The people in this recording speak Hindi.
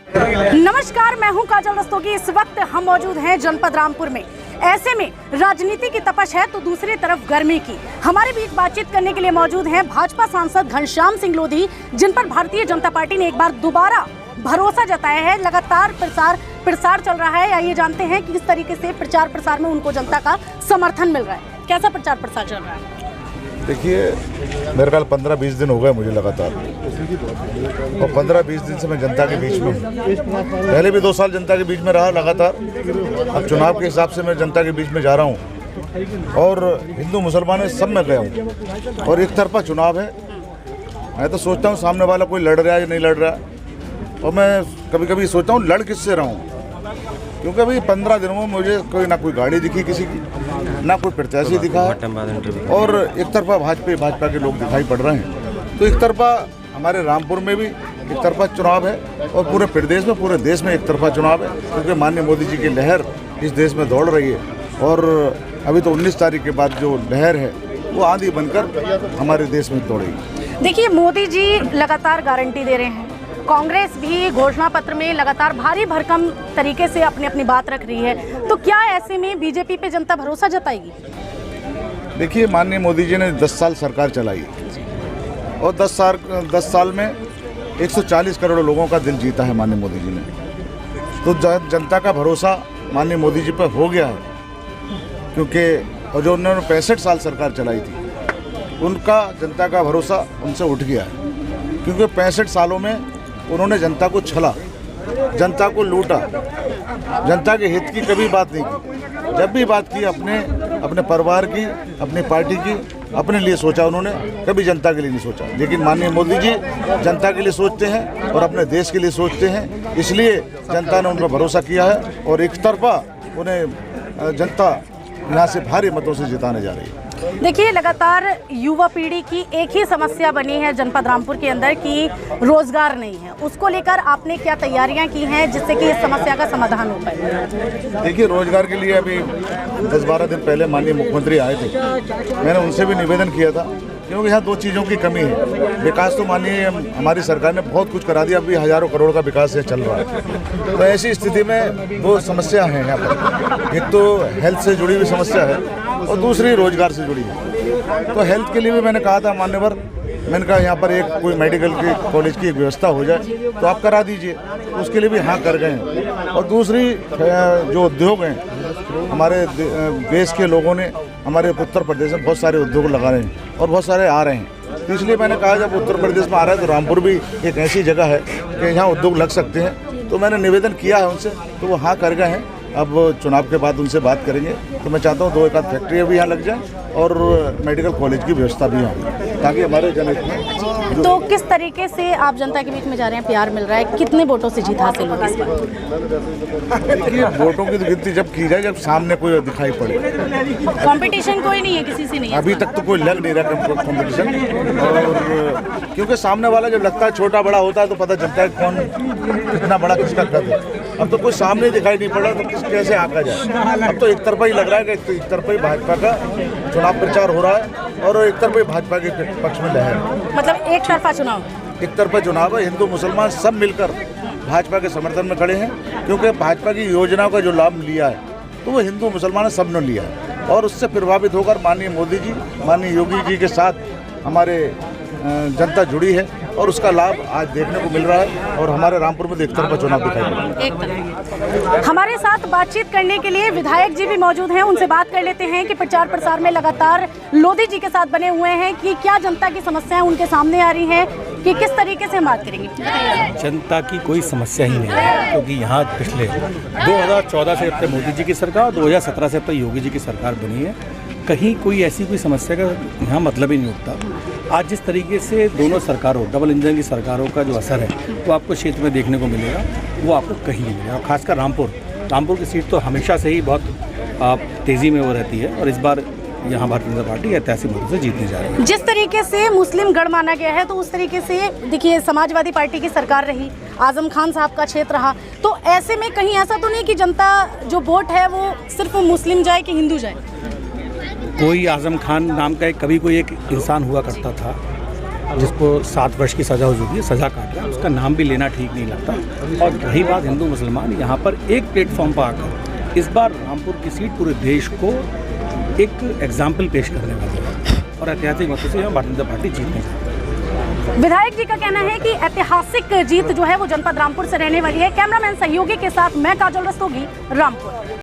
नमस्कार, मैं हूं काजल रस्तोगी। इस वक्त हम मौजूद हैं जनपद रामपुर में। ऐसे में राजनीति की तपश है तो दूसरी तरफ गर्मी की। हमारे बीच बातचीत करने के लिए मौजूद हैं भाजपा सांसद घनश्याम सिंह लोधी, जिन पर भारतीय जनता पार्टी ने एक बार दोबारा भरोसा जताया है। लगातार प्रसार चल रहा है। आइए जानते हैं कि किस तरीके से प्रचार प्रसार में उनको जनता का समर्थन मिल रहा है। कैसा प्रचार प्रसार चल रहा है? देखिए, मेरे ख्याल 15-20 दिन हो गए मुझे लगातार, और 15-20 दिन से मैं जनता के बीच में हूँ। पहले भी 2 साल जनता के बीच में रहा लगातार। अब चुनाव के हिसाब से मैं जनता के बीच में जा रहा हूँ, और हिंदू मुसलमान सब में गया हूँ, और एक तरफा चुनाव है। मैं तो सोचता हूँ सामने वाला कोई लड़ रहा है या नहीं लड़ रहा है, और मैं कभी कभी सोचता हूँ लड़ किससे रहा हूँ, क्योंकि अभी 15 दिनों में मुझे ना कोई गाड़ी दिखी किसी की, ना कोई प्रत्याशी दिखा, और एक तरफा भाजपा के लोग दिखाई पड़ रहे हैं। तो एक तरफा हमारे रामपुर में भी एक तरफा चुनाव है, और पूरे प्रदेश में, पूरे देश में एक तरफा चुनाव है, क्योंकि माननीय मोदी जी की लहर इस देश में दौड़ रही है। और अभी तो 19 तारीख के बाद जो लहर है वो आंधी बनकर हमारे देश में दौड़ेगी। देखिए, मोदी जी लगातार गारंटी दे रहे हैं, कांग्रेस भी घोषणा पत्र में लगातार भारी भरकम तरीके से अपनी बात रख रही है, तो क्या ऐसे में बीजेपी पे जनता भरोसा जताएगी? देखिए, माननीय मोदी जी ने 10 साल सरकार चलाई, और 10 साल में 140 करोड़ लोगों का दिल जीता है माननीय मोदी जी ने। तो जनता का भरोसा माननीय मोदी जी पर हो गया है, क्योंकि और जो उन्होंने 65 साल सरकार चलाई थी, उनका जनता का भरोसा उनसे उठ गया है, क्योंकि 65 सालों में उन्होंने जनता को छला, जनता को लूटा, जनता के हित की कभी बात नहीं की। जब भी बात की अपने परिवार की, अपनी पार्टी की, अपने लिए सोचा उन्होंने, कभी जनता के लिए नहीं सोचा। लेकिन माननीय मोदी जी जनता के लिए सोचते हैं और अपने देश के लिए सोचते हैं, इसलिए जनता ने उन पर भरोसा किया है, और एक तरफा उन्हें जनता यहाँ से भारी मतों से जिताने जा रही है। देखिए, लगातार युवा पीढ़ी की एक ही समस्या बनी है जनपद रामपुर के अंदर कि रोजगार नहीं है। उसको लेकर आपने क्या तैयारियां की हैं जिससे कि इस समस्या का समाधान हो पाए? देखिए, रोजगार के लिए अभी 10-12 दिन पहले माननीय मुख्यमंत्री आए थे। मैंने उनसे भी निवेदन किया था, क्योंकि यहाँ 2 चीज़ों की कमी है। विकास तो माननीय हमारी सरकार ने बहुत कुछ करा दिया, अभी हज़ारों करोड़ का विकास चल रहा है। तो ऐसी स्थिति में 2 समस्या हैं यहाँ पर। एक तो हेल्थ से जुड़ी हुई समस्या है, और दूसरी रोजगार से जुड़ी है। तो हेल्थ के लिए भी मैंने कहा था मान्यवर, मैंने कहा यहाँ पर एक कोई मेडिकल की कॉलेज की एक व्यवस्था हो जाए तो आप करा दीजिए, उसके लिए भी हाँ कर गए हैं। और दूसरी जो उद्योग हैं, हमारे देश के लोगों ने हमारे उत्तर प्रदेश में बहुत सारे उद्योग लगा रहे हैं, और बहुत सारे आ रहे हैं। तो इसलिए मैंने कहा जब उत्तर प्रदेश में आ रहा है तो रामपुर भी एक ऐसी जगह है कि यहाँ उद्योग लग सकते हैं। तो मैंने निवेदन किया है उनसे, तो वो हाँ कर गए हैं। अब चुनाव के बाद उनसे बात करेंगे, तो मैं चाहता हूँ 2-1 फैक्ट्रियाँ भी यहाँ लग जाएं, और मेडिकल कॉलेज की व्यवस्था भी यहाँ, ताकि हमारे जनहित में। तो किस तरीके से आप जनता के बीच में जा रहे हैं, प्यार मिल रहा है, कितने वोटों से जीत हासिल होगी इस बार? देखिए, वोटों की गिनती जब की जाए, जब सामने कोई दिखाई पड़े। कंपटीशन कोई नहीं है, किसी से नहीं है अभी तक तो कोई लग नहीं रहा कंपटीशन, और क्योंकि सामने वाला जब लगता है छोटा बड़ा होता है तो पता चलता है कौन कितना बड़ा किसका कद है। अब तो कोई सामने दिखाई नहीं पड़ रहा, तो कैसे आका जाए? अब तो एक तरफा ही लग रहा है कि एक तरफा ही भाजपा का चुनाव प्रचार हो रहा है, और एक तरफा ही भाजपा के पक्ष में लहर। मतलब एक तरफा चुनाव? एक तरफा चुनाव है। हिंदू मुसलमान सब मिलकर भाजपा के समर्थन में खड़े हैं, क्योंकि भाजपा की योजनाओं का जो लाभ लिया है तो वो हिंदू मुसलमान सब ने लिया है, और उससे प्रभावित होकर माननीय मोदी जी, माननीय योगी जी के साथ हमारे जनता जुड़ी है, और उसका लाभ आज देखने को मिल रहा है। और हमारे रामपुर में एक तरफा चुनाव दिखाई पड़ रहा है। हमारे साथ बातचीत करने के लिए विधायक जी भी मौजूद हैं, उनसे बात कर लेते हैं कि प्रचार प्रसार में लगातार लोधी जी के साथ बने हुए हैं कि क्या जनता की समस्याएं उनके सामने आ रही हैं, कि किस तरीके से हम बात करेंगे? जनता की कोई समस्या ही नहीं है, क्योंकि यहाँ पिछले 2014 से अब तक मोदी जी की सरकार, 2017 से अब तक योगी जी की सरकार बनी है। कहीं कोई ऐसी कोई समस्या का यहाँ मतलब ही नहीं उठता। आज जिस तरीके से दोनों सरकारों, डबल इंजन की सरकारों का जो असर है वो आपको क्षेत्र में देखने को मिलेगा, वो आपको कहीं नहीं मिलेगा। खासकर रामपुर की सीट तो हमेशा से ही बहुत तेज़ी में वो रहती है, और इस बार यहाँ भारतीय जनता पार्टी ऐतिहासिक मतों से जीतने जा रही है। जिस तरीके से मुस्लिम गढ़ माना गया है, तो उस तरीके से देखिए समाजवादी पार्टी की सरकार रही, आजम खान साहब का क्षेत्र रहा, तो ऐसे में कहीं ऐसा तो नहीं कि जनता जो वोट है वो सिर्फ मुस्लिम जाए कि हिंदू जाए? कोई आजम खान नाम का कभी कोई एक इंसान हुआ करता था, जिसको 7 वर्ष की सज़ा हो चुकी है, सज़ा काट रहा है, उसका नाम भी लेना ठीक नहीं लगता। और रही बात हिंदू मुसलमान, यहाँ पर एक प्लेटफॉर्म पर आकर इस बार रामपुर की सीट पूरे देश को एक एग्जाम्पल पेश करने वाली है और ऐतिहासिक मतों से यहाँ भारतीय जनता पार्टी जीतने जा रही है। विधायक जी का कहना है कि ऐतिहासिक जीत जो है वो जनपद रामपुर से रहने वाली है। कैमरामैन सहयोगी के साथ मैं काजल रस्तोगी, रामपुर।